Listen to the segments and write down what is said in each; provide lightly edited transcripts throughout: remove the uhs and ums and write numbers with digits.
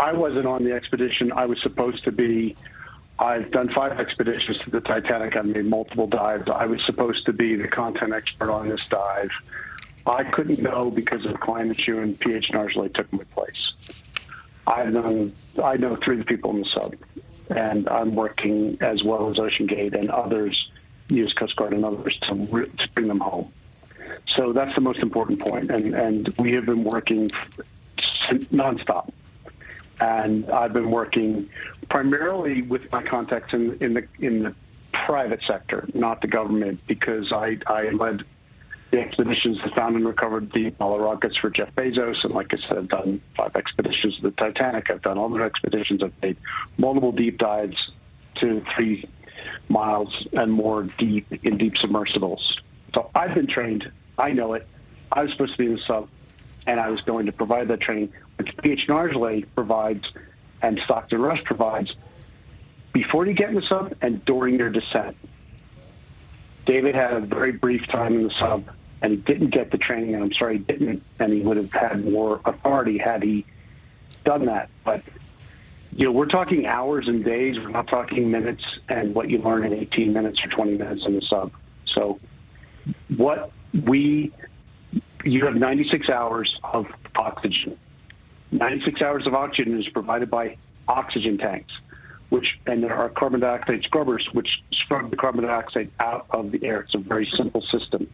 I wasn't on the expedition. I was supposed to be. I've done 5 expeditions to the Titanic. I've made multiple dives. I was supposed to be the content expert on this dive. I couldn't go because of climate issue, and PH and Ashleigh took my place. I know 3 of the people in the sub, and I'm working as well as OceanGate and others, U.S. Coast Guard and others, to bring them home. So that's the most important point, and we have been working nonstop. And I've been working primarily with my contacts in the private sector, not the government, because I led the expeditions that found and recovered the Apollo rockets for Jeff Bezos. And like I said, I've done 5 expeditions to the Titanic. I've done other expeditions. I've made multiple deep dives to 3 miles and more deep in deep submersibles. So I've been trained. I know it. I was supposed to be in the sub, and I was going to provide that training, which PH and Ashleigh provides and Stockton Rush provides before you get in the sub and during your descent. David had a very brief time in the sub, and he didn't get the training, and I'm sorry he didn't, and he would have had more authority had he done that. But, you know, we're talking hours and days. We're not talking minutes and what you learn in 18 minutes or 20 minutes in the sub. So you have 96 hours of oxygen. 96 hours of oxygen is provided by oxygen tanks, and there are carbon dioxide scrubbers, which scrub the carbon dioxide out of the air. It's a very simple system.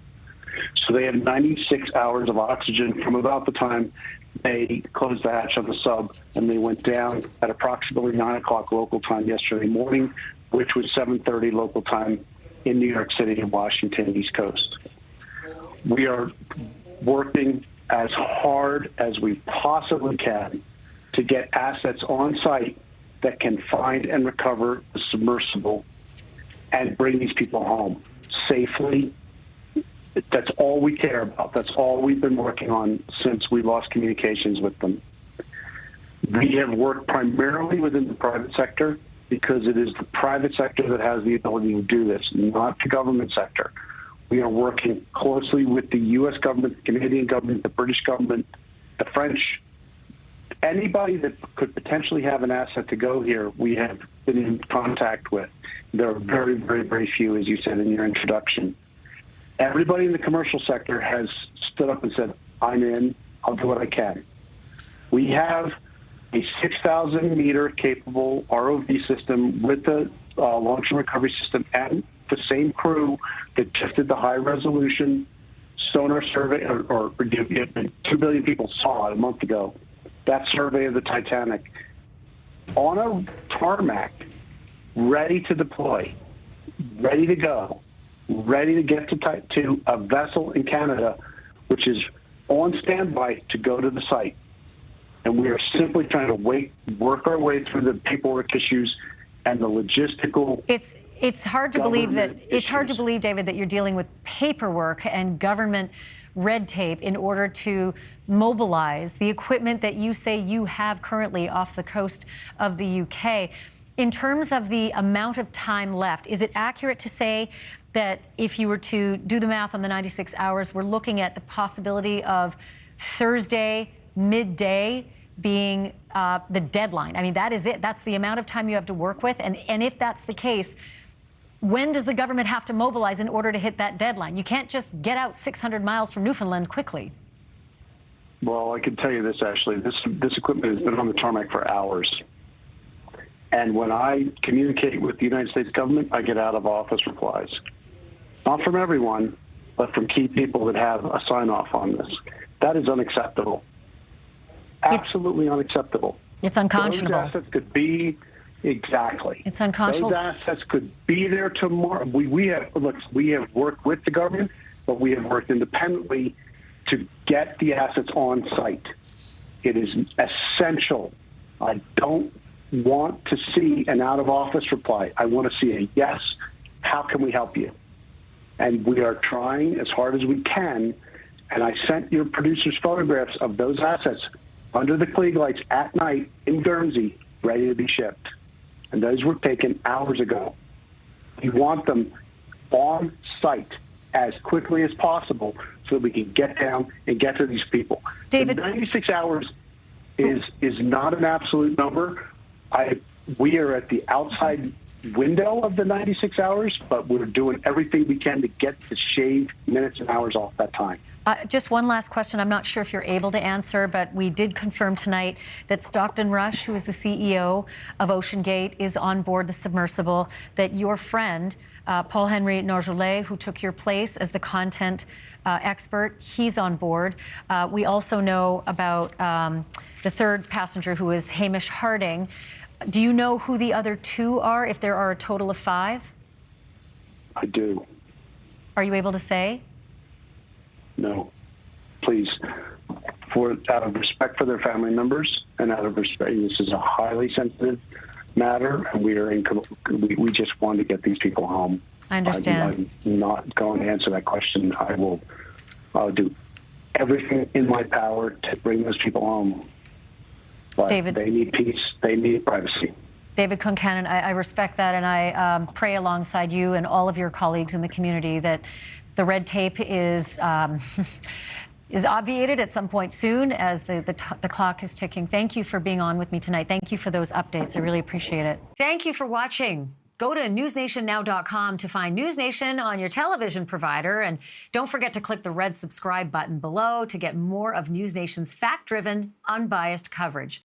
So they have 96 hours of oxygen from about the time they closed the hatch on the sub, and they went down at approximately 9 o'clock local time yesterday morning, which was 7:30 local time in New York City and Washington, East Coast. We are working as hard as we possibly can to get assets on site that can find and recover the submersible and bring these people home safely. That's all we care about. That's all we've been working on since we lost communications with them. We have worked primarily within the private sector because it is the private sector that has the ability to do this, not the government sector. We are working closely with the U.S. government, the Canadian government, the British government, the French. Anybody that could potentially have an asset to go here, we have been in contact with. There are very, very, very few, as you said in your introduction. Everybody in the commercial sector has stood up and said, I'm in, I'll do what I can. We have a 6,000-meter capable ROV system with the long-term recovery system and the same crew that just did the high-resolution sonar survey, or 2 billion people saw it a month ago, that survey of the Titanic, on a tarmac, ready to deploy, ready to go, ready to get to a vessel in Canada, which is on standby to go to the site. And we are simply trying to work our way through the paperwork issues and the logistical. It's hard to believe that issues. it's hard to believe, David, that you're dealing with paperwork and government red tape in order to mobilize the equipment that you say you have currently off the coast of the UK. In terms of the amount of time left, is it accurate to say that if you were to do the math on the 96 hours, we're looking at the possibility of Thursday midday being the deadline? I mean, that is it. That's the amount of time you have to work with. And if that's the case, when does the government have to mobilize in order to hit that deadline? You can't just get out 600 miles from Newfoundland quickly. Well, I can tell you this, Ashleigh. This equipment has been on the tarmac for hours. And when I communicate with the United States government, I get out-of-office replies. Not from everyone, but from key people that have a sign-off on this. That is unacceptable. Absolutely unacceptable. It's unconscionable. Those assets could be, exactly. It's unconscionable. Those assets could be there tomorrow. We have worked with the government, but we have worked independently to get the assets on site. It is essential. I don't want to see an out-of-office reply. I want to see a yes, how can we help you? And we are trying as hard as we can, and I sent your producers photographs of those assets under the Klieg lights at night in Guernsey, ready to be shipped. And those were taken hours ago. We want them on site as quickly as possible so we can get down and get to these people. David, the 96 hours is not an absolute number. We are at the outside window of the 96 hours, but we're doing everything we can to get to shave minutes and hours off that time. Just one last question. I'm not sure if you're able to answer, but we did confirm tonight that Stockton Rush, who is the CEO of OceanGate, is on board the submersible, that your friend, Paul-Henri Norjolet, who took your place as the content expert, he's on board. We also know about the third passenger, who is Hamish Harding. Do you know who the other two are, if there are a total of 5? I do. Are you able to say? No, please. Out of respect for their family members, and out of respect, this is a highly sensitive matter, and we just want to get these people home. I understand. I'm not going to answer that question. I'll do everything in my power to bring those people home. But David, they need peace. They need privacy. David Concannon, I respect that, and I pray alongside you and all of your colleagues in the community that the red tape is obviated at some point soon, as the clock is ticking. Thank you for being on with me tonight. Thank you for those updates. I really appreciate it. Thank you for watching. Go to newsnationnow.com to find NewsNation on your television provider. And don't forget to click the red subscribe button below to get more of NewsNation's fact-driven, unbiased coverage.